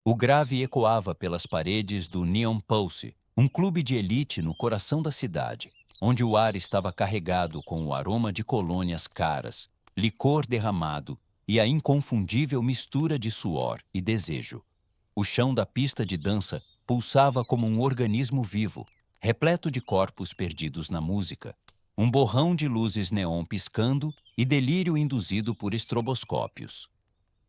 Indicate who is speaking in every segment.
Speaker 1: O grave ecoava pelas paredes do Neon Pulse, um clube de elite no coração da cidade, onde o ar estava carregado com o aroma de colônias caras, licor derramado e a inconfundível mistura de suor e desejo. O chão da pista de dança pulsava como um organismo vivo, repleto de corpos perdidos na música, um borrão de luzes neon piscando e delírio induzido por estroboscópios.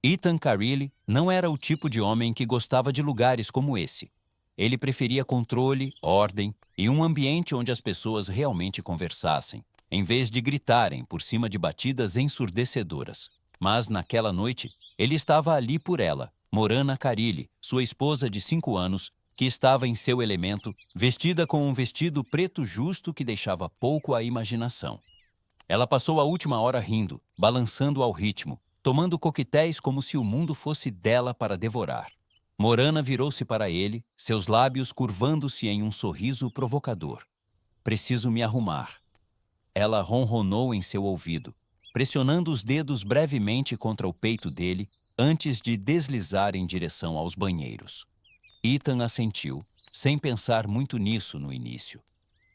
Speaker 1: Ethan Carilli não era o tipo de homem que gostava de lugares como esse. Ele preferia controle, ordem e um ambiente onde as pessoas realmente conversassem, em vez de gritarem por cima de batidas ensurdecedoras. Mas, naquela noite, ele estava ali por ela, Morana Carilli, sua esposa de 5 anos, que estava em seu elemento, vestida com um vestido preto justo que deixava pouco à imaginação. Ela passou a última hora rindo, balançando ao ritmo, tomando coquetéis como se o mundo fosse dela para devorar. Morana virou-se para ele, seus lábios curvando-se em um sorriso provocador. Preciso me arrumar. Ela ronronou em seu ouvido, pressionando os dedos brevemente contra o peito dele antes de deslizar em direção aos banheiros. Ethan assentiu, sem pensar muito nisso no início.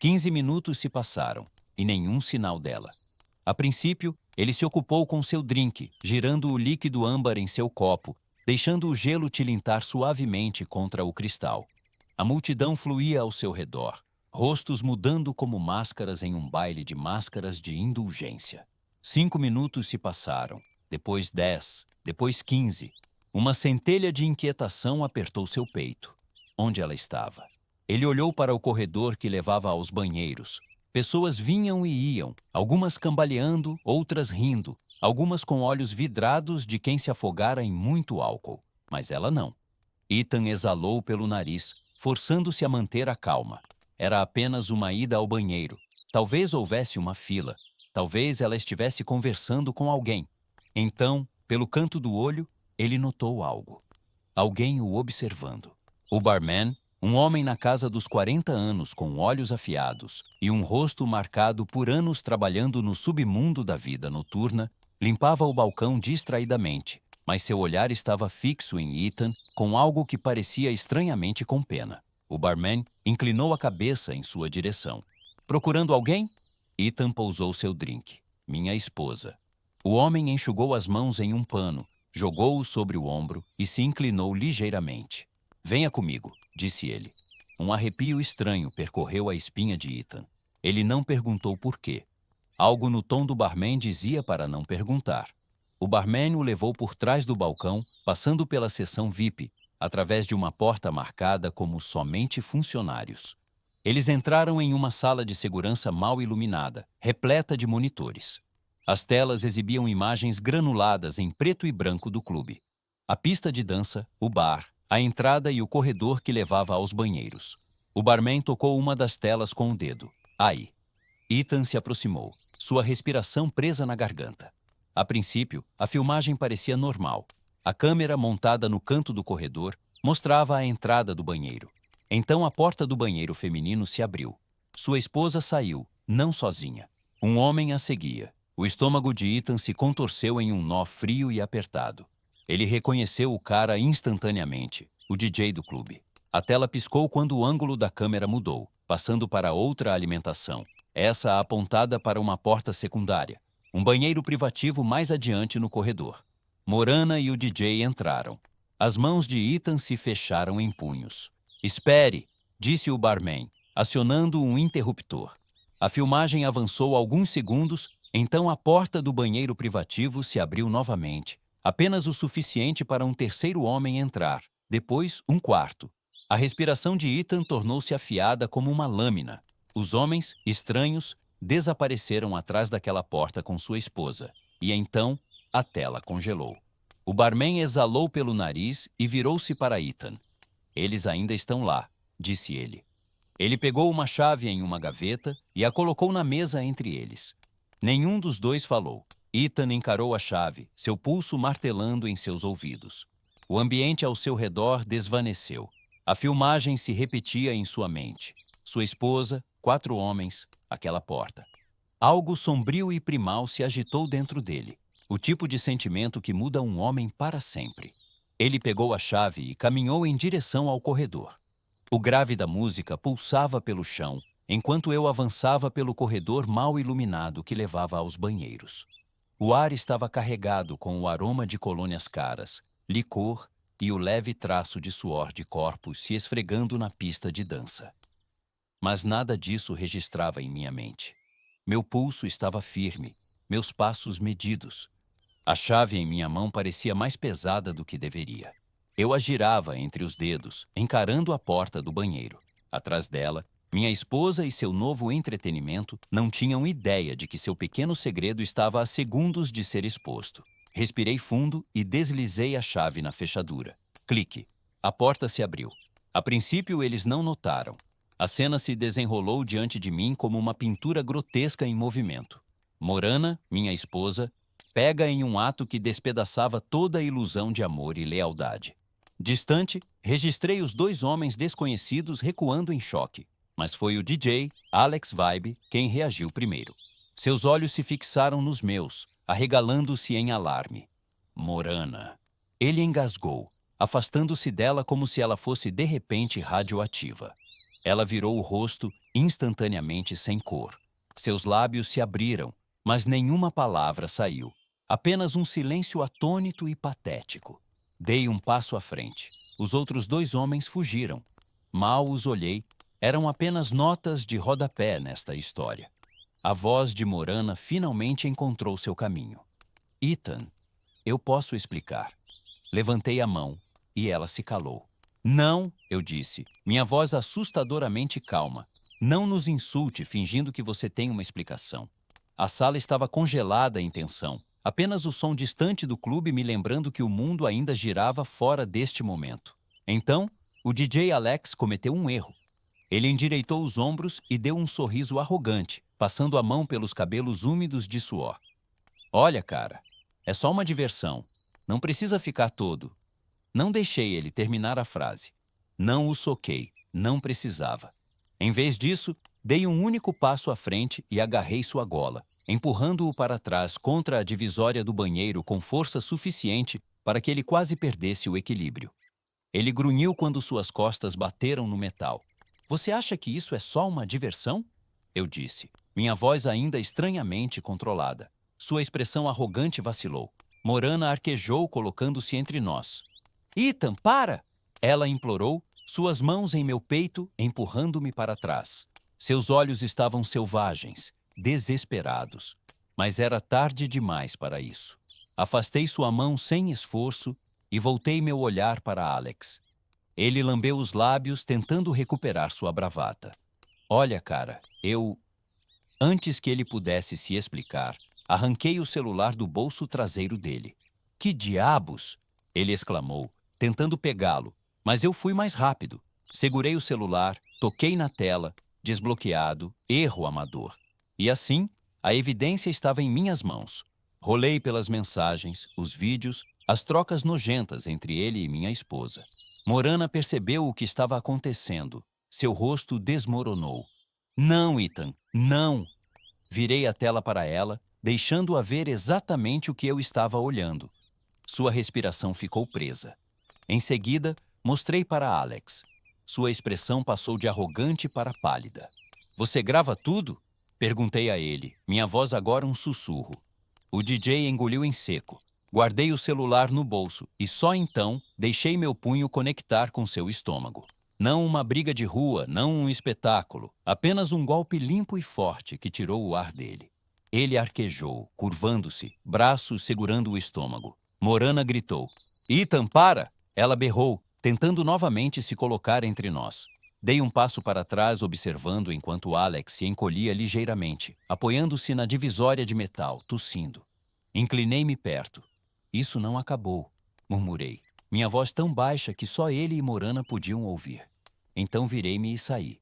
Speaker 1: 15 minutos se passaram, e nenhum sinal dela. A princípio, ele se ocupou com seu drink, girando o líquido âmbar em seu copo, deixando o gelo tilintar suavemente contra o cristal. A multidão fluía ao seu redor, rostos mudando como máscaras em um baile de máscaras de indulgência. 5 minutos se passaram, depois 10, depois 15. Uma centelha de inquietação apertou seu peito. Onde ela estava? Ele olhou para o corredor que levava aos banheiros. Pessoas vinham e iam, algumas cambaleando, outras rindo, algumas com olhos vidrados de quem se afogara em muito álcool. Mas ela não. Ethan exalou pelo nariz, forçando-se a manter a calma. Era apenas uma ida ao banheiro. Talvez houvesse uma fila. Talvez ela estivesse conversando com alguém. Então, pelo canto do olho, ele notou algo. Alguém o observando. O barman, um homem na casa dos 40 anos com olhos afiados e um rosto marcado por anos trabalhando no submundo da vida noturna, limpava o balcão distraidamente, mas seu olhar estava fixo em Ethan com algo que parecia estranhamente com pena. O barman inclinou a cabeça em sua direção. Procurando alguém? Ethan pousou seu drink. Minha esposa. O homem enxugou as mãos em um pano, jogou-o sobre o ombro e se inclinou ligeiramente. Venha comigo, disse ele. Um arrepio estranho percorreu a espinha de Ethan. Ele não perguntou por quê. Algo no tom do barman dizia para não perguntar. O barman o levou por trás do balcão, passando pela seção VIP, através de uma porta marcada como somente funcionários. Eles entraram em uma sala de segurança mal iluminada, repleta de monitores. As telas exibiam imagens granuladas em preto e branco do clube. A pista de dança, o bar, a entrada e o corredor que levava aos banheiros. O barman tocou uma das telas com o dedo. Aí. Ethan se aproximou, sua respiração presa na garganta. A princípio, a filmagem parecia normal. A câmera, montada no canto do corredor, mostrava a entrada do banheiro. Então a porta do banheiro feminino se abriu. Sua esposa saiu, não sozinha. Um homem a seguia. O estômago de Ethan se contorceu em um nó frio e apertado. Ele reconheceu o cara instantaneamente, o DJ do clube. A tela piscou quando o ângulo da câmera mudou, passando para outra alimentação, essa apontada para uma porta secundária, um banheiro privativo mais adiante no corredor. Morana e o DJ entraram. As mãos de Ethan se fecharam em punhos. Espere, disse o barman, acionando um interruptor. A filmagem avançou alguns segundos, então a porta do banheiro privativo se abriu novamente, apenas o suficiente para um terceiro homem entrar, depois um quarto. A respiração de Ethan tornou-se afiada como uma lâmina. Os homens, estranhos, desapareceram atrás daquela porta com sua esposa, e então a tela congelou. O barman exalou pelo nariz e virou-se para Ethan. Eles ainda estão lá, disse ele. Ele pegou uma chave em uma gaveta e a colocou na mesa entre eles. Nenhum dos dois falou. Ethan encarou a chave, seu pulso martelando em seus ouvidos. O ambiente ao seu redor desvaneceu. A filmagem se repetia em sua mente. Sua esposa, 4 homens, aquela porta. Algo sombrio e primal se agitou dentro dele. O tipo de sentimento que muda um homem para sempre. Ele pegou a chave e caminhou em direção ao corredor. O grave da música pulsava pelo chão, enquanto eu avançava pelo corredor mal iluminado que levava aos banheiros. O ar estava carregado com o aroma de colônias caras, licor e o leve traço de suor de corpos se esfregando na pista de dança. Mas nada disso registrava em minha mente. Meu pulso estava firme, meus passos medidos. A chave em minha mão parecia mais pesada do que deveria. Eu a girava entre os dedos, encarando a porta do banheiro. Atrás dela, minha esposa e seu novo entretenimento não tinham ideia de que seu pequeno segredo estava a segundos de ser exposto. Respirei fundo e deslizei a chave na fechadura. Clique. A porta se abriu. A princípio, eles não notaram. A cena se desenrolou diante de mim como uma pintura grotesca em movimento. Morana, minha esposa, pega em um ato que despedaçava toda a ilusão de amor e lealdade. Distante, registrei os dois homens desconhecidos recuando em choque, mas foi o DJ, Alex Vibe, quem reagiu primeiro. Seus olhos se fixaram nos meus, arregalando-se em alarme. Morana. Ele engasgou, afastando-se dela como se ela fosse de repente radioativa. Ela virou o rosto instantaneamente sem cor. Seus lábios se abriram, mas nenhuma palavra saiu. Apenas um silêncio atônito e patético. Dei um passo à frente. Os outros dois homens fugiram. Mal os olhei. Eram apenas notas de rodapé nesta história. A voz de Morana finalmente encontrou seu caminho. Ethan, eu posso explicar. Levantei a mão e ela se calou. Não, eu disse, minha voz assustadoramente calma. Não nos insulte fingindo que você tem uma explicação. A sala estava congelada em tensão. Apenas o som distante do clube me lembrando que o mundo ainda girava fora deste momento. Então, o DJ Alex cometeu um erro. Ele endireitou os ombros e deu um sorriso arrogante, passando a mão pelos cabelos úmidos de suor. Olha, cara, é só uma diversão. Não precisa ficar todo. Não deixei ele terminar a frase. Não o soquei, não precisava. Em vez disso, dei um único passo à frente e agarrei sua gola, empurrando-o para trás contra a divisória do banheiro com força suficiente para que ele quase perdesse o equilíbrio. Ele grunhiu quando suas costas bateram no metal. Você acha que isso é só uma diversão? Eu disse, minha voz ainda estranhamente controlada. Sua expressão arrogante vacilou. Morana arquejou, colocando-se entre nós. Ethan, para! Ela implorou, suas mãos em meu peito, empurrando-me para trás. Seus olhos estavam selvagens, desesperados. Mas era tarde demais para isso. Afastei sua mão sem esforço e voltei meu olhar para Alex. Ele lambeu os lábios, tentando recuperar sua bravata. Olha, cara, Antes que ele pudesse se explicar, arranquei o celular do bolso traseiro dele. Que diabos! Ele exclamou, tentando pegá-lo, mas eu fui mais rápido. Segurei o celular, toquei na tela, desbloqueado, erro amador. E assim, a evidência estava em minhas mãos. Rolei pelas mensagens, os vídeos, as trocas nojentas entre ele e minha esposa. Morana percebeu o que estava acontecendo. Seu rosto desmoronou. Não, Ethan, não! Virei a tela para ela, deixando-a ver exatamente o que eu estava olhando. Sua respiração ficou presa. Em seguida, mostrei para Alex. Sua expressão passou de arrogante para pálida. Você grava tudo? Perguntei a ele, minha voz agora um sussurro. O DJ engoliu em seco. Guardei o celular no bolso e só então deixei meu punho conectar com seu estômago. Não uma briga de rua, não um espetáculo, apenas um golpe limpo e forte que tirou o ar dele. Ele arquejou, curvando-se, braços segurando o estômago. Morana gritou. Ethan, para! Ela berrou, tentando novamente se colocar entre nós. Dei um passo para trás, observando enquanto Alex se encolhia ligeiramente, apoiando-se na divisória de metal, tossindo. Inclinei-me perto. Isso não acabou, murmurei. Minha voz tão baixa que só ele e Morana podiam ouvir. Então virei-me e saí.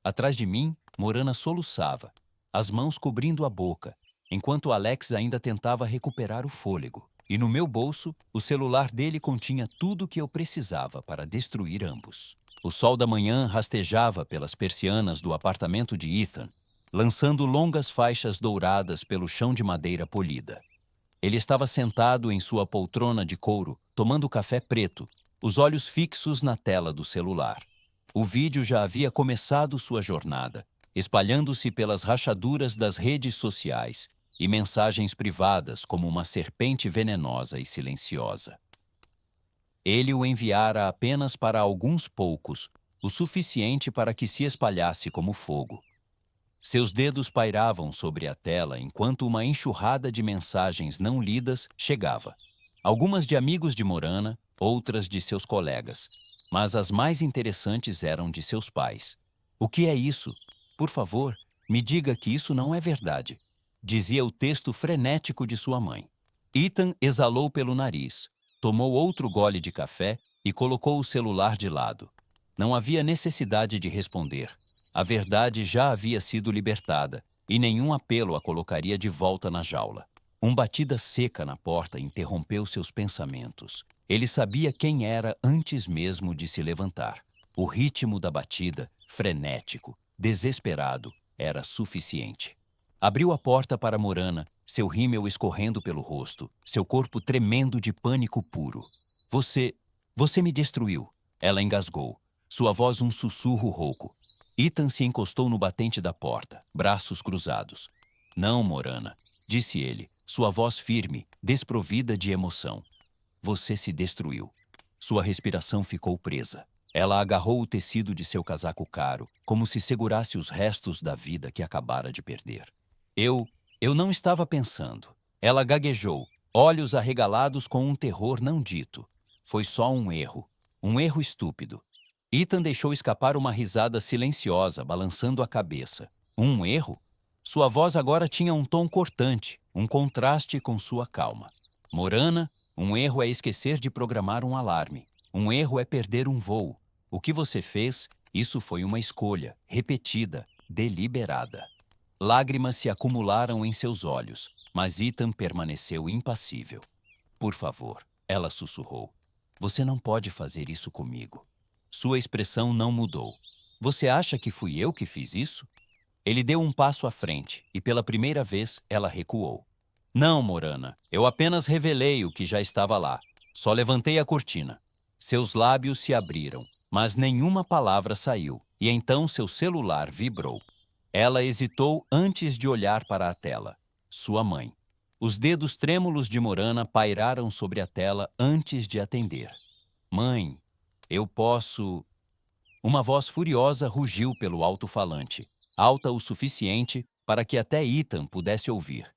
Speaker 1: Atrás de mim, Morana soluçava, as mãos cobrindo a boca, enquanto Alex ainda tentava recuperar o fôlego. E no meu bolso, o celular dele continha tudo o que eu precisava para destruir ambos. O sol da manhã rastejava pelas persianas do apartamento de Ethan, lançando longas faixas douradas pelo chão de madeira polida. Ele estava sentado em sua poltrona de couro, tomando café preto, os olhos fixos na tela do celular. O vídeo já havia começado sua jornada, espalhando-se pelas rachaduras das redes sociais e mensagens privadas como uma serpente venenosa e silenciosa. Ele o enviara apenas para alguns poucos, o suficiente para que se espalhasse como fogo. Seus dedos pairavam sobre a tela enquanto uma enxurrada de mensagens não lidas chegava. Algumas de amigos de Morana, outras de seus colegas, mas as mais interessantes eram de seus pais. "O que é isso? Por favor, me diga que isso não é verdade", dizia o texto frenético de sua mãe. Ethan exalou pelo nariz, tomou outro gole de café e colocou o celular de lado. Não havia necessidade de responder. A verdade já havia sido libertada e nenhum apelo a colocaria de volta na jaula. Uma batida seca na porta interrompeu seus pensamentos. Ele sabia quem era antes mesmo de se levantar. O ritmo da batida, frenético, desesperado, era suficiente. Abriu a porta para Morana, seu rímel escorrendo pelo rosto, seu corpo tremendo de pânico puro. Você me destruiu", ela engasgou, sua voz um sussurro rouco. Ethan se encostou no batente da porta, braços cruzados. "Não, Morana", disse ele, sua voz firme, desprovida de emoção. "Você se destruiu." Sua respiração ficou presa. Ela agarrou o tecido de seu casaco caro, como se segurasse os restos da vida que acabara de perder. Eu não estava pensando." Ela gaguejou, olhos arregalados com um terror não dito. "Foi só um erro estúpido." Ethan deixou escapar uma risada silenciosa, balançando a cabeça. "Um erro?" Sua voz agora tinha um tom cortante, um contraste com sua calma. "Morana, um erro é esquecer de programar um alarme. Um erro é perder um voo. O que você fez, isso foi uma escolha, repetida, deliberada." Lágrimas se acumularam em seus olhos, mas Ethan permaneceu impassível. "Por favor", ela sussurrou. "Você não pode fazer isso comigo." Sua expressão não mudou. "Você acha que fui eu que fiz isso?" Ele deu um passo à frente e pela primeira vez ela recuou. "Não, Morana, eu apenas revelei o que já estava lá. Só levantei a cortina." Seus lábios se abriram, mas nenhuma palavra saiu, e então seu celular vibrou. Ela hesitou antes de olhar para a tela. Sua mãe. Os dedos trêmulos de Morana pairaram sobre a tela antes de atender. "Mãe, eu posso..." Uma voz furiosa rugiu pelo alto-falante, alta o suficiente para que até Ethan pudesse ouvir.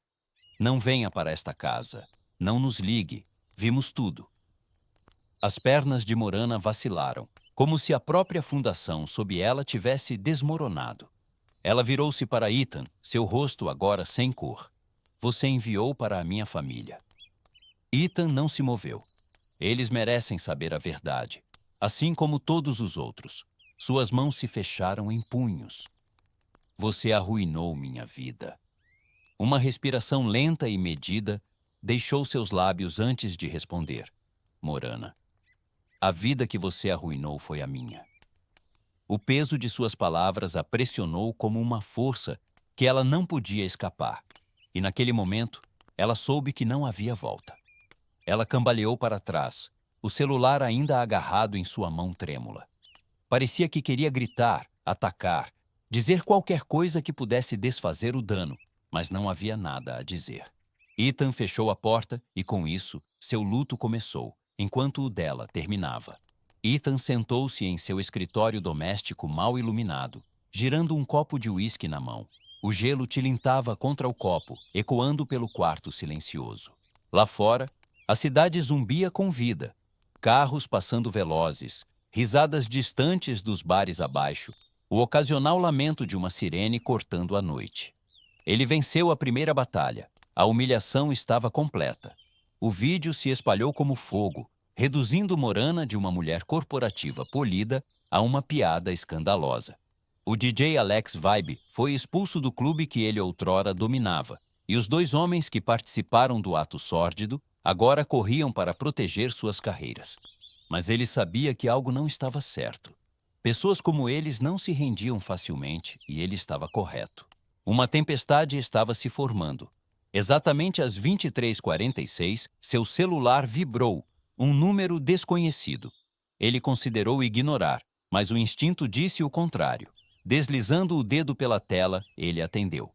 Speaker 1: "Não venha para esta casa. Não nos ligue. Vimos tudo." As pernas de Morana vacilaram, como se a própria fundação sob ela tivesse desmoronado. Ela virou-se para Ethan, seu rosto agora sem cor. "Você enviou para a minha família." Ethan não se moveu. "Eles merecem saber a verdade, assim como todos os outros." Suas mãos se fecharam em punhos. "Você arruinou minha vida." Uma respiração lenta e medida deixou seus lábios antes de responder. "Morana, a vida que você arruinou foi a minha." O peso de suas palavras a pressionou como uma força que ela não podia escapar. E naquele momento, ela soube que não havia volta. Ela cambaleou para trás, o celular ainda agarrado em sua mão trêmula. Parecia que queria gritar, atacar, dizer qualquer coisa que pudesse desfazer o dano, mas não havia nada a dizer. Ethan fechou a porta e, com isso, seu luto começou, enquanto o dela terminava. Ethan sentou-se em seu escritório doméstico mal iluminado, girando um copo de uísque na mão. O gelo tilintava contra o copo, ecoando pelo quarto silencioso. Lá fora, a cidade zumbia com vida. Carros passando velozes, risadas distantes dos bares abaixo, o ocasional lamento de uma sirene cortando a noite. Ele venceu a primeira batalha. A humilhação estava completa. O vídeo se espalhou como fogo, reduzindo Morana de uma mulher corporativa polida a uma piada escandalosa. O DJ Alex Vibe foi expulso do clube que ele outrora dominava, e os dois homens que participaram do ato sórdido agora corriam para proteger suas carreiras. Mas ele sabia que algo não estava certo. Pessoas como eles não se rendiam facilmente e ele estava correto. Uma tempestade estava se formando. Exatamente às 23h46, seu celular vibrou, um número desconhecido. Ele considerou ignorar, mas o instinto disse o contrário. Deslizando o dedo pela tela, ele atendeu.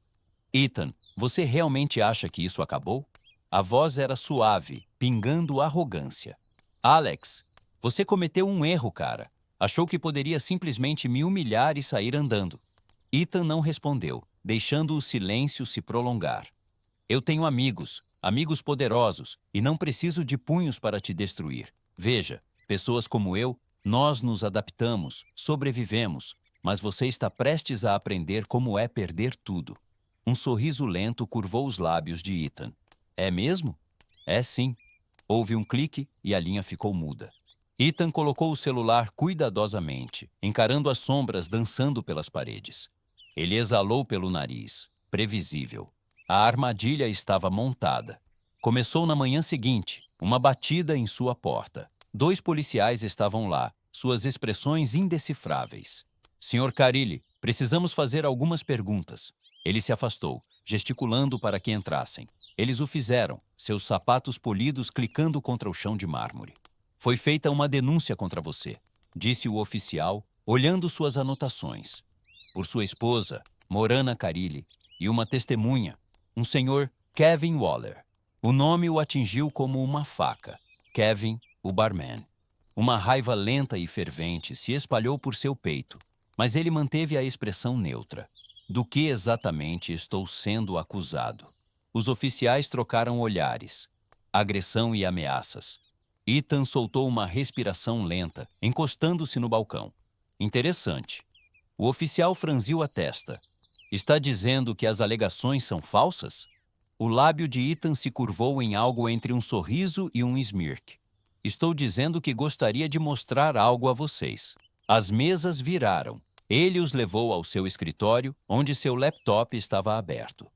Speaker 1: Ethan, você realmente acha que isso acabou? A voz era suave, pingando arrogância. Alex, você cometeu um erro, cara. Achou que poderia simplesmente me humilhar e sair andando. Ethan não respondeu, deixando o silêncio se prolongar. Eu tenho amigos, amigos poderosos, e não preciso de punhos para te destruir. Veja, pessoas como eu, nós nos adaptamos, sobrevivemos, mas você está prestes a aprender como é perder tudo. Um sorriso lento curvou os lábios de Ethan. É mesmo? É sim. Houve um clique e a linha ficou muda. Ethan colocou o celular cuidadosamente, encarando as sombras dançando pelas paredes. Ele exalou pelo nariz. Previsível. A armadilha estava montada. Começou na manhã seguinte, uma batida em sua porta. 2 policiais estavam lá, suas expressões indecifráveis. Senhor Carilli, precisamos fazer algumas perguntas. Ele se afastou, gesticulando para que entrassem. Eles o fizeram, seus sapatos polidos clicando contra o chão de mármore. Foi feita uma denúncia contra você, disse o oficial, olhando suas anotações. Por sua esposa, Morana Carilli, e uma testemunha, um senhor Kevin Waller. O nome o atingiu como uma faca. Kevin, o barman. Uma raiva lenta e fervente se espalhou por seu peito, mas ele manteve a expressão neutra. Do que exatamente estou sendo acusado? Os oficiais trocaram olhares. Agressão e ameaças. Ethan soltou uma respiração lenta, encostando-se no balcão. Interessante. O oficial franziu a testa. Está dizendo que as alegações são falsas? O lábio de Ethan se curvou em algo entre um sorriso e um smirk. Estou dizendo que gostaria de mostrar algo a vocês. As mesas viraram. Ele os levou ao seu escritório, onde seu laptop estava aberto.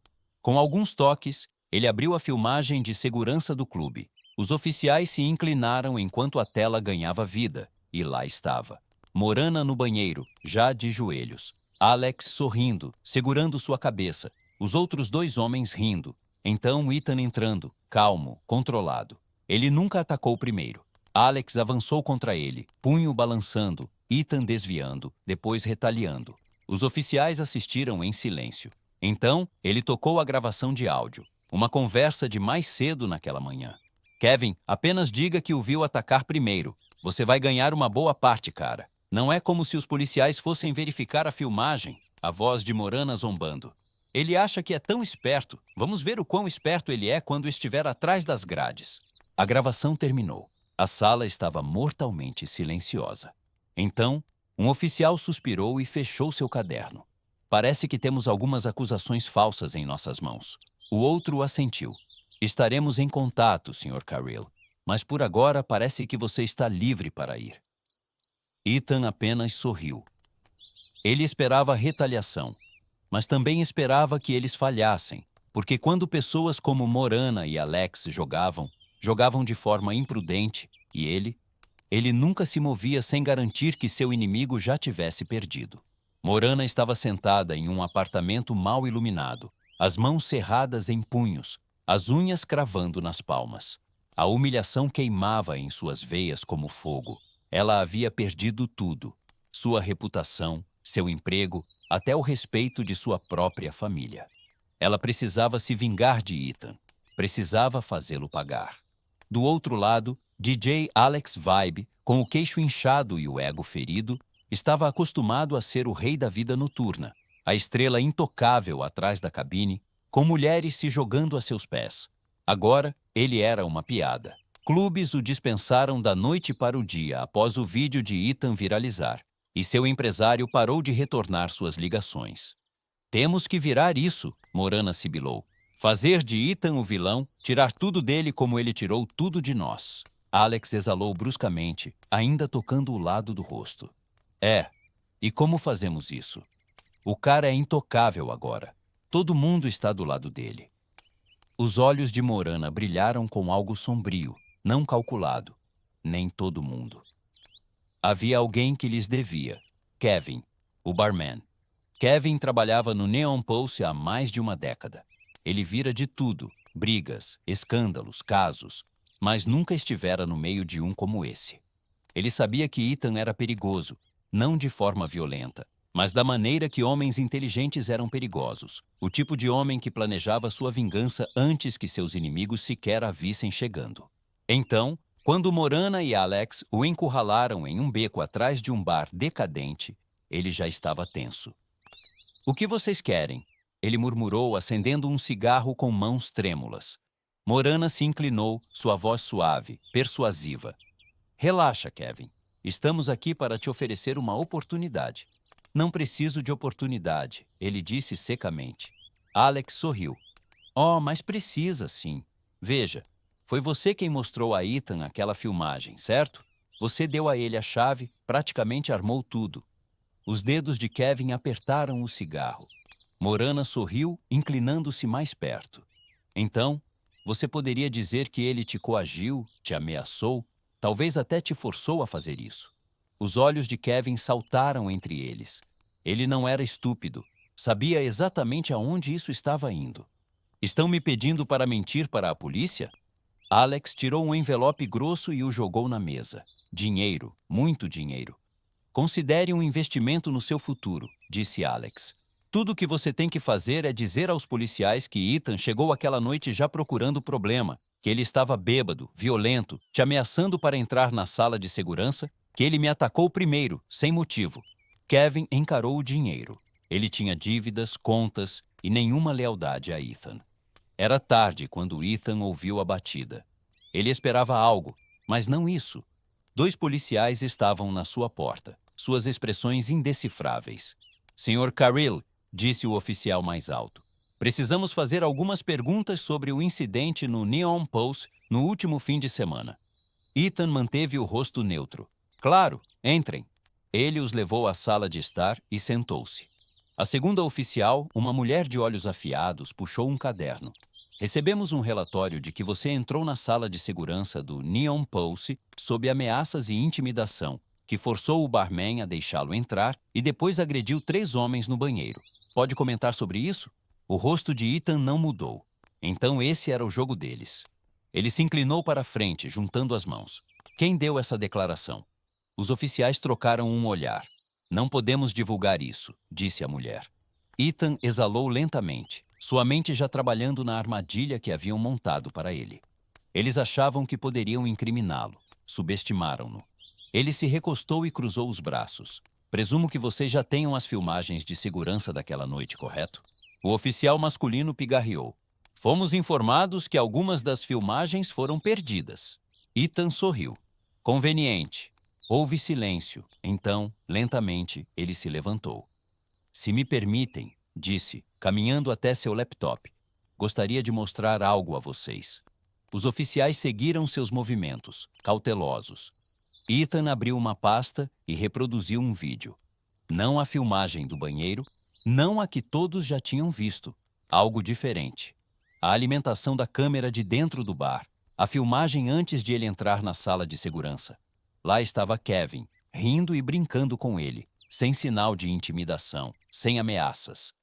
Speaker 1: Com alguns toques, ele abriu a filmagem de segurança do clube. Os oficiais se inclinaram enquanto a tela ganhava vida, e lá estava. Morana no banheiro, já de joelhos. Alex sorrindo, segurando sua cabeça. Os outros 2 homens rindo. Então Ethan entrando, calmo, controlado. Ele nunca atacou primeiro. Alex avançou contra ele, punho balançando, Ethan desviando, depois retaliando. Os oficiais assistiram em silêncio. Então, ele tocou a gravação de áudio. Uma conversa de mais cedo naquela manhã. Kevin, apenas diga que o viu atacar primeiro. Você vai ganhar uma boa parte, cara. Não é como se os policiais fossem verificar a filmagem. A voz de Morana zombando. Ele acha que é tão esperto. Vamos ver o quão esperto ele é quando estiver atrás das grades. A gravação terminou. A sala estava mortalmente silenciosa. Então, um oficial suspirou e fechou seu caderno. Parece que temos algumas acusações falsas em nossas mãos. O outro assentiu. Estaremos em contato, Sr. Carrill, mas por agora parece que você está livre para ir. Ethan apenas sorriu. Ele esperava retaliação, mas também esperava que eles falhassem, porque quando pessoas como Morana e Alex jogavam de forma imprudente, e ele nunca se movia sem garantir que seu inimigo já tivesse perdido. Morana estava sentada em um apartamento mal iluminado, as mãos cerradas em punhos, as unhas cravando nas palmas. A humilhação queimava em suas veias como fogo. Ela havia perdido tudo: sua reputação, seu emprego, até o respeito de sua própria família. Ela precisava se vingar de Ethan. Precisava fazê-lo pagar. Do outro lado, DJ Alex Vibe, com o queixo inchado e o ego ferido, estava acostumado a ser o rei da vida noturna, a estrela intocável atrás da cabine, com mulheres se jogando a seus pés. Agora, ele era uma piada. Clubes o dispensaram da noite para o dia após o vídeo de Ethan viralizar, e seu empresário parou de retornar suas ligações. Temos que virar isso, Morana sibilou. Fazer de Ethan o vilão, tirar tudo dele como ele tirou tudo de nós. Alex exalou bruscamente, ainda tocando o lado do rosto. E como fazemos isso? O cara é intocável agora. Todo mundo está do lado dele. Os olhos de Morana brilharam com algo sombrio, não calculado. Nem todo mundo. Havia alguém que lhes devia. Kevin, o barman. Kevin trabalhava no Neon Pulse há mais de uma década. Ele vira de tudo, brigas, escândalos, casos, mas nunca estivera no meio de um como esse. Ele sabia que Ethan era perigoso, não de forma violenta, mas da maneira que homens inteligentes eram perigosos, o tipo de homem que planejava sua vingança antes que seus inimigos sequer a vissem chegando. Então, quando Morana e Alex o encurralaram em um beco atrás de um bar decadente, ele já estava tenso. "O que vocês querem?" Ele murmurou, acendendo um cigarro com mãos trêmulas. Morana se inclinou, sua voz suave, persuasiva. "Relaxa, Kevin. Estamos aqui para te oferecer uma oportunidade." "Não preciso de oportunidade", ele disse secamente. Alex sorriu. "Oh, mas precisa, sim. Veja, foi você quem mostrou a Ethan aquela filmagem, certo? Você deu a ele a chave, praticamente armou tudo." Os dedos de Kevin apertaram o cigarro. Morana sorriu, inclinando-se mais perto. "Então, você poderia dizer que ele te coagiu, te ameaçou, talvez até te forçou a fazer isso." Os olhos de Kevin saltaram entre eles. Ele não era estúpido. Sabia exatamente aonde isso estava indo. "Estão me pedindo para mentir para a polícia?" Alex tirou um envelope grosso e o jogou na mesa. "Dinheiro, muito dinheiro." "Considere um investimento no seu futuro", disse Alex. "Tudo o que você tem que fazer é dizer aos policiais que Ethan chegou aquela noite já procurando problema, que ele estava bêbado, violento, te ameaçando para entrar na sala de segurança, que ele me atacou primeiro, sem motivo." Kevin encarou o dinheiro. Ele tinha dívidas, contas e nenhuma lealdade a Ethan. Era tarde quando Ethan ouviu a batida. Ele esperava algo, mas não isso. 2 policiais estavam na sua porta, suas expressões indecifráveis. "Senhor Carrill", disse o oficial mais alto, "precisamos fazer algumas perguntas sobre o incidente no Neon Pulse no último fim de semana." Ethan manteve o rosto neutro. "Claro, entrem." Ele os levou à sala de estar e sentou-se. A segunda oficial, uma mulher de olhos afiados, puxou um caderno. "Recebemos um relatório de que você entrou na sala de segurança do Neon Pulse sob ameaças e intimidação, que forçou o barman a deixá-lo entrar e depois agrediu 3 homens no banheiro. Pode comentar sobre isso?" O rosto de Ethan não mudou. Então esse era o jogo deles. Ele se inclinou para a frente, juntando as mãos. "Quem deu essa declaração?" Os oficiais trocaram um olhar. "Não podemos divulgar isso", disse a mulher. Ethan exalou lentamente, sua mente já trabalhando na armadilha que haviam montado para ele. Eles achavam que poderiam incriminá-lo. Subestimaram-no. Ele se recostou e cruzou os braços. "Presumo que vocês já tenham as filmagens de segurança daquela noite, correto?" O oficial masculino pigarreou. "Fomos informados que algumas das filmagens foram perdidas." Ethan sorriu. "Conveniente." Houve silêncio. Então, lentamente, ele se levantou. "Se me permitem", disse, caminhando até seu laptop, "gostaria de mostrar algo a vocês." Os oficiais seguiram seus movimentos, cautelosos. Ethan abriu uma pasta e reproduziu um vídeo. Não a filmagem do banheiro, não a que todos já tinham visto. Algo diferente. A alimentação da câmera de dentro do bar. A filmagem antes de ele entrar na sala de segurança. Lá estava Kevin, rindo e brincando com ele, sem sinal de intimidação, sem ameaças.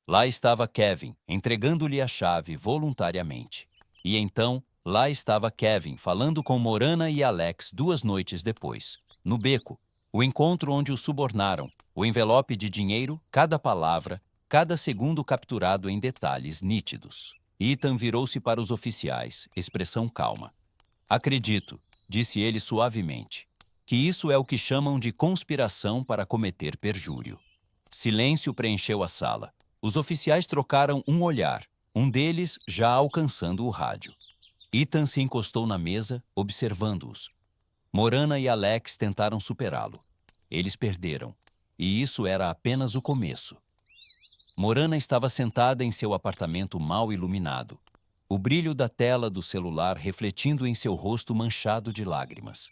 Speaker 1: Lá estava Kevin, entregando-lhe a chave voluntariamente. E então, lá estava Kevin falando com Morana e Alex 2 noites depois. No beco, o encontro onde o subornaram, o envelope de dinheiro, cada palavra, cada segundo capturado em detalhes nítidos. Ethan virou-se para os oficiais, expressão calma. "Acredito", disse ele suavemente, "que isso é o que chamam de conspiração para cometer perjúrio." Silêncio preencheu a sala. Os oficiais trocaram um olhar, um deles já alcançando o rádio. Ethan se encostou na mesa, observando-os. Morana e Alex tentaram superá-lo. Eles perderam, e isso era apenas o começo. Morana estava sentada em seu apartamento mal iluminado, o brilho da tela do celular refletindo em seu rosto manchado de lágrimas.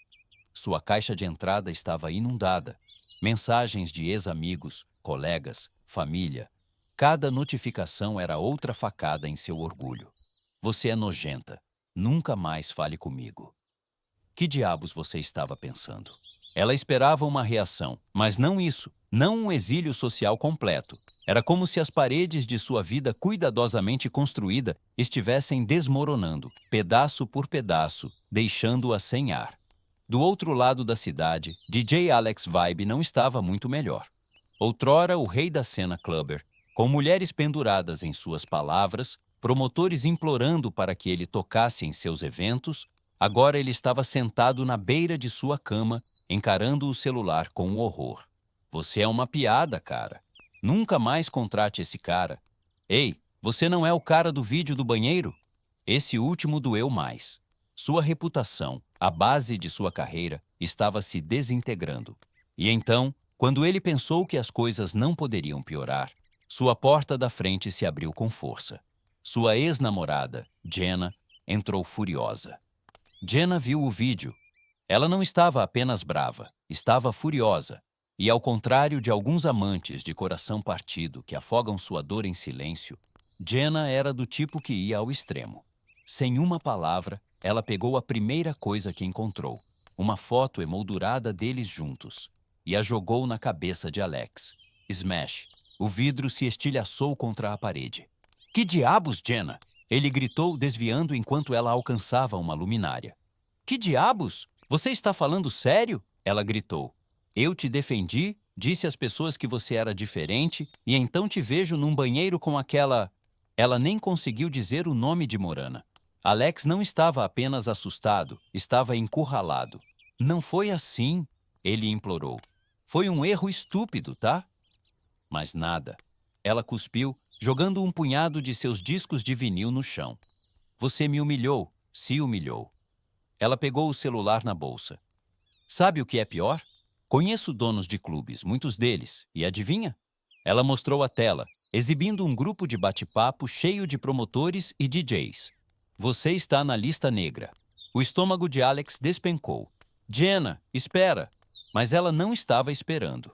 Speaker 1: Sua caixa de entrada estava inundada. Mensagens de ex-amigos, colegas, família. Cada notificação era outra facada em seu orgulho. "Você é nojenta. Nunca mais fale comigo." Que diabos você estava pensando? Ela esperava uma reação, mas não isso, não um exílio social completo. Era como se as paredes de sua vida cuidadosamente construída estivessem desmoronando, pedaço por pedaço, deixando-a sem ar. Do outro lado da cidade, DJ Alex Vibe não estava muito melhor. Outrora o rei da cena clubber, com mulheres penduradas em suas palavras, promotores implorando para que ele tocasse em seus eventos, agora ele estava sentado na beira de sua cama, encarando o celular com horror. Você é uma piada, cara. Nunca mais contrate esse cara. Ei, você não é o cara do vídeo do banheiro? Esse último doeu mais. Sua reputação, a base de sua carreira, estava se desintegrando. E então, quando ele pensou que as coisas não poderiam piorar, sua porta da frente se abriu com força. Sua ex-namorada, Jenna, entrou furiosa. Jenna viu o vídeo. Ela não estava apenas brava, estava furiosa. E ao contrário de alguns amantes de coração partido que afogam sua dor em silêncio, Jenna era do tipo que ia ao extremo. Sem uma palavra, ela pegou a primeira coisa que encontrou, uma foto emoldurada deles juntos, e a jogou na cabeça de Alex. Smash! O vidro se estilhaçou contra a parede. Que diabos, Jenna? Ele gritou, desviando enquanto ela alcançava uma luminária. Que diabos? Você está falando sério? Ela gritou. Eu te defendi, disse às pessoas que você era diferente, e então te vejo num banheiro com aquela... Ela nem conseguiu dizer o nome de Morana. Alex não estava apenas assustado, estava encurralado. Não foi assim, ele implorou. Foi um erro estúpido, tá? Mas nada. Ela cuspiu, jogando um punhado de seus discos de vinil no chão. Você me humilhou, se humilhou. Ela pegou o celular na bolsa. Sabe o que é pior? Conheço donos de clubes, muitos deles, e adivinha? Ela mostrou a tela, exibindo um grupo de bate-papo cheio de promotores e DJs. Você está na lista negra. O estômago de Alex despencou. Jenna, espera! Mas ela não estava esperando.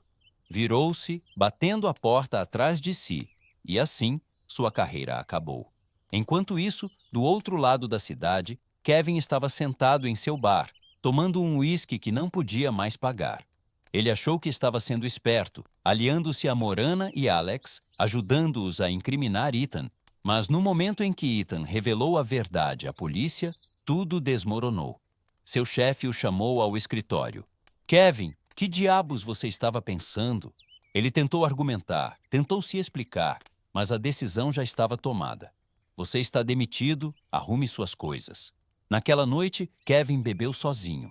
Speaker 1: Virou-se, batendo a porta atrás de si, e assim sua carreira acabou. Enquanto isso, do outro lado da cidade, Kevin estava sentado em seu bar, tomando um uísque que não podia mais pagar. Ele achou que estava sendo esperto, aliando-se a Morana e Alex, ajudando-os a incriminar Ethan. Mas no momento em que Ethan revelou a verdade à polícia, tudo desmoronou. Seu chefe o chamou ao escritório. Kevin, que diabos você estava pensando? Ele tentou argumentar, tentou se explicar, mas a decisão já estava tomada. Você está demitido, arrume suas coisas. Naquela noite, Kevin bebeu sozinho.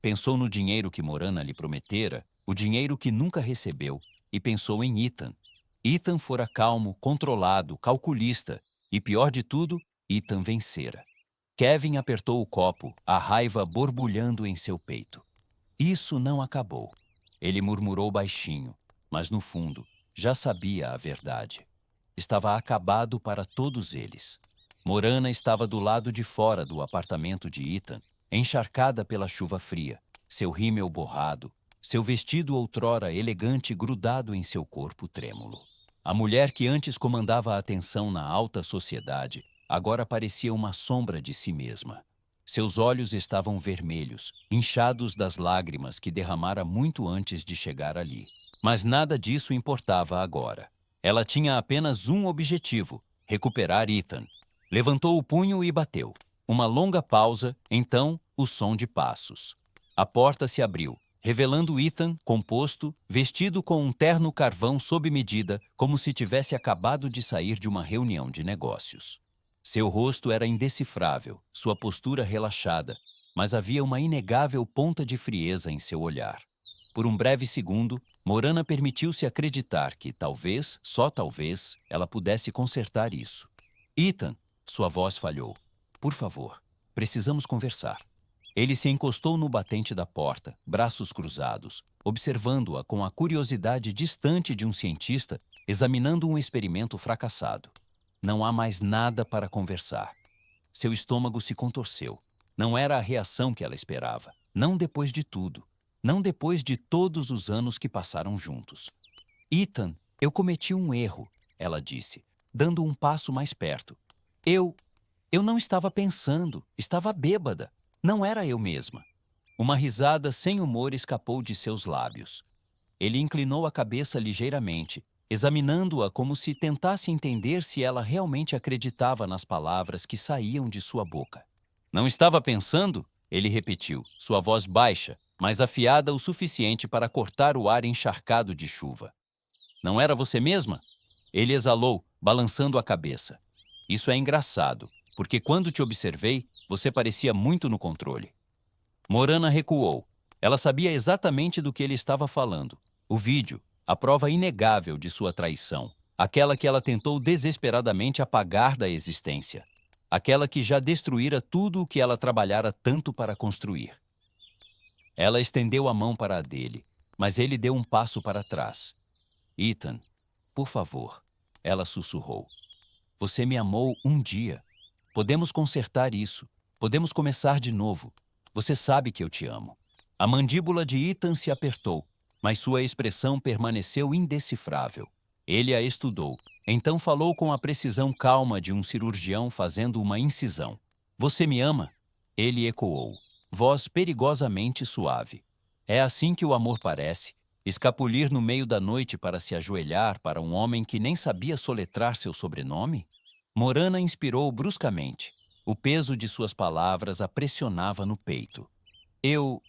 Speaker 1: Pensou no dinheiro que Morana lhe prometera, o dinheiro que nunca recebeu, e pensou em Ethan. Ethan fora calmo, controlado, calculista, e pior de tudo, Ethan vencera. Kevin apertou o copo, a raiva borbulhando em seu peito. Isso não acabou. Ele murmurou baixinho, mas no fundo, já sabia a verdade. Estava acabado para todos eles. Morana estava do lado de fora do apartamento de Ethan, encharcada pela chuva fria, seu rímel borrado, seu vestido outrora elegante grudado em seu corpo trêmulo. A mulher que antes comandava a atenção na alta sociedade, agora parecia uma sombra de si mesma. Seus olhos estavam vermelhos, inchados das lágrimas que derramara muito antes de chegar ali. Mas nada disso importava agora. Ela tinha apenas um objetivo: recuperar Ethan. Levantou o punho e bateu. Uma longa pausa, então o som de passos. A porta se abriu, revelando Ethan, composto, vestido com um terno carvão sob medida, como se tivesse acabado de sair de uma reunião de negócios. Seu rosto era indecifrável, sua postura relaxada, mas havia uma inegável ponta de frieza em seu olhar. Por um breve segundo, Morana permitiu-se acreditar que, talvez, só talvez, ela pudesse consertar isso. Ethan, sua voz falhou. Por favor, precisamos conversar. Ele se encostou no batente da porta, braços cruzados, observando-a com a curiosidade distante de um cientista examinando um experimento fracassado. Não há mais nada para conversar. Seu estômago se contorceu. Não era a reação que ela esperava. Não depois de tudo. Não depois de todos os anos que passaram juntos. Ethan, eu cometi um erro, ela disse, dando um passo mais perto. Eu não estava pensando, estava bêbada. Não era eu mesma. Uma risada sem humor escapou de seus lábios. Ele inclinou a cabeça ligeiramente, examinando-a como se tentasse entender se ela realmente acreditava nas palavras que saíam de sua boca. Não estava pensando? Ele repetiu, sua voz baixa, mas afiada o suficiente para cortar o ar encharcado de chuva. Não era você mesma? Ele exalou, balançando a cabeça. Isso é engraçado, porque quando te observei, você parecia muito no controle. Morana recuou. Ela sabia exatamente do que ele estava falando. O vídeo, a prova inegável de sua traição. Aquela que ela tentou desesperadamente apagar da existência. Aquela que já destruíra tudo o que ela trabalhara tanto para construir. Ela estendeu a mão para a dele, mas ele deu um passo para trás. Ethan, por favor, ela sussurrou. Você me amou um dia. Podemos consertar isso. Podemos começar de novo. Você sabe que eu te amo. A mandíbula de Ethan se apertou, mas sua expressão permaneceu indecifrável. Ele a estudou, então falou com a precisão calma de um cirurgião fazendo uma incisão. Você me ama? Ele ecoou, voz perigosamente suave. É assim que o amor parece, escapulir no meio da noite para se ajoelhar para um homem que nem sabia soletrar seu sobrenome? Morana inspirou bruscamente. O peso de suas palavras a pressionava no peito. Eu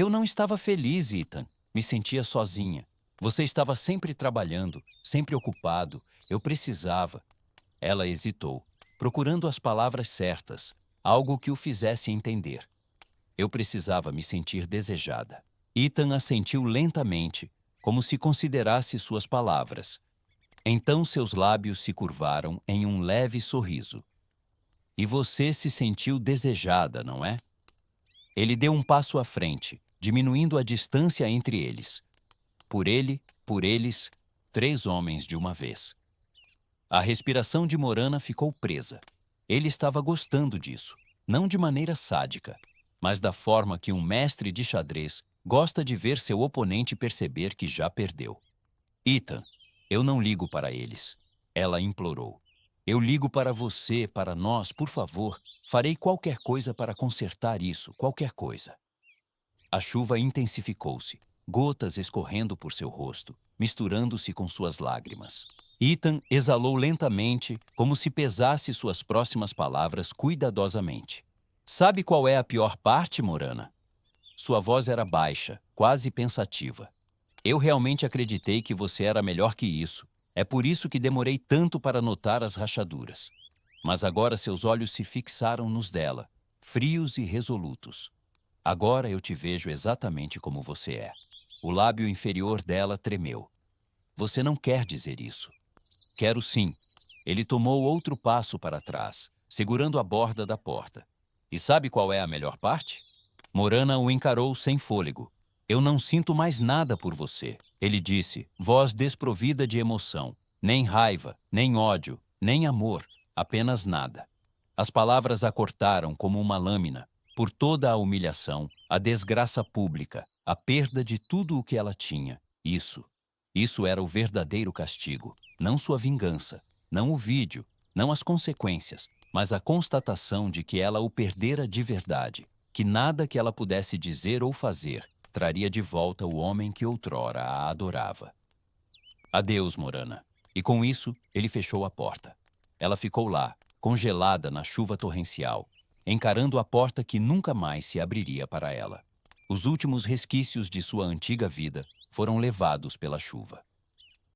Speaker 1: não estava feliz, Ethan. Me sentia sozinha. Você estava sempre trabalhando, sempre ocupado. Eu precisava. Ela hesitou, procurando as palavras certas, algo que o fizesse entender. Eu precisava me sentir desejada. Ethan assentiu lentamente, como se considerasse suas palavras. Então seus lábios se curvaram em um leve sorriso. E você se sentiu desejada, não é? Ele deu um passo à frente, diminuindo a distância entre eles. Por ele, por eles, 3 homens de uma vez. A respiração de Morana ficou presa. Ele estava gostando disso, não de maneira sádica, mas da forma que um mestre de xadrez gosta de ver seu oponente perceber que já perdeu. Ethan, eu não ligo para eles. Ela implorou. Eu ligo para você, para nós, por favor. Farei qualquer coisa para consertar isso, qualquer coisa. A chuva intensificou-se, gotas escorrendo por seu rosto, misturando-se com suas lágrimas. Ethan exalou lentamente, como se pesasse suas próximas palavras cuidadosamente. Sabe qual é a pior parte, Morana? Sua voz era baixa, quase pensativa. Eu realmente acreditei que você era melhor que isso. É por isso que demorei tanto para notar as rachaduras. Mas agora seus olhos se fixaram nos dela, frios e resolutos. Agora eu te vejo exatamente como você é. O lábio inferior dela tremeu. Você não quer dizer isso. Quero sim. Ele tomou outro passo para trás, segurando a borda da porta. E sabe qual é a melhor parte? Morana o encarou sem fôlego. Eu não sinto mais nada por você, ele disse, voz desprovida de emoção. Nem raiva, nem ódio, nem amor, apenas nada. As palavras a cortaram como uma lâmina, por toda a humilhação, a desgraça pública, a perda de tudo o que ela tinha. Isso era o verdadeiro castigo, não sua vingança, não o vídeo, não as consequências, mas a constatação de que ela o perdera de verdade, que nada que ela pudesse dizer ou fazer traria de volta o homem que outrora a adorava. Adeus, Morana. E com isso, ele fechou a porta. Ela ficou lá, congelada na chuva torrencial, encarando a porta que nunca mais se abriria para ela. Os últimos resquícios de sua antiga vida foram levados pela chuva.